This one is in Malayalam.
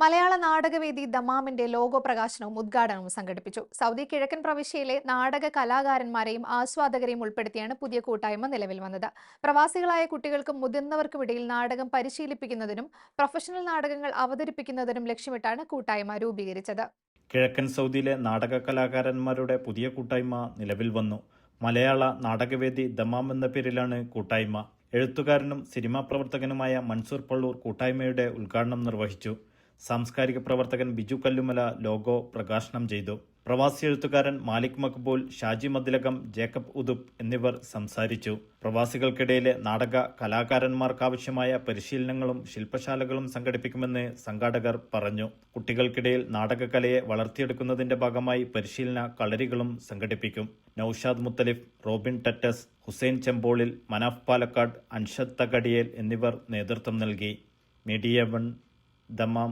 മലയാള നാടകവേദി ദമാമിന്റെ ലോഗോ പ്രകാശനവും ഉദ്ഘാടനവും സംഘടിപ്പിച്ചു. സൗദി കിഴക്കൻ പ്രവിശ്യയിലെ നാടക കലാകാരന്മാരെയും ആസ്വാദകരെയും ഉൾപ്പെടുത്തിയാണ് പുതിയ കൂട്ടായ്മ നിലവിൽ വന്നത്. പ്രവാസികളായ കുട്ടികൾക്കും മുതിർന്നവർക്കുമിടയിൽ നാടകം പരിശീലിപ്പിക്കുന്നതിനും പ്രൊഫഷണൽ നാടകങ്ങൾ അവതരിപ്പിക്കുന്നതിനും ലക്ഷ്യമിട്ടാണ് കൂട്ടായ്മ രൂപീകരിച്ചത്. കിഴക്കൻ സൗദിയിലെ നാടക കലാകാരന്മാരുടെ പുതിയ കൂട്ടായ്മ നിലവിൽ വന്നു. മലയാള നാടകവേദി ദമാം എന്ന പേരിലാണ് കൂട്ടായ്മ. എഴുത്തുകാരനും സിനിമാ പ്രവർത്തകനുമായ മൻസൂർ പള്ളൂർ കൂട്ടായ്മയുടെ ഉദ്ഘാടനം നിർവഹിച്ചു. സാംസ്കാരിക പ്രവർത്തകൻ ബിജു കല്ലുമല ലോഗോ പ്രകാശനം ചെയ്തു. പ്രവാസി എഴുത്തുകാരൻ മാലിക് മക്ബൂൽ, ഷാജി മദ്ലകം, ജേക്കബ് ഉദുബ് എന്നിവർ സംസാരിച്ചു. പ്രവാസികൾക്കിടയിലെ നാടക കലാകാരന്മാർക്കാവശ്യമായ പരിശീലനങ്ങളും ശില്പശാലകളും സംഘടിപ്പിക്കുമെന്ന് സംഘാടകർ പറഞ്ഞു. കുട്ടികൾക്കിടയിൽ നാടകകലയെ വളർത്തിയെടുക്കുന്നതിന്റെ ഭാഗമായി പരിശീലന കളരികളും സംഘടിപ്പിക്കും. നൌഷാദ് മുത്തലിഫ്, റോബിൻ ടറ്റസ്, ഹുസൈൻ ചെമ്പോളിൽ, മനാഫ് പാലക്കാട്, അൻഷദ് തകടിയേൽ എന്നിവർ നേതൃത്വം നൽകി. Media 1 Dammam.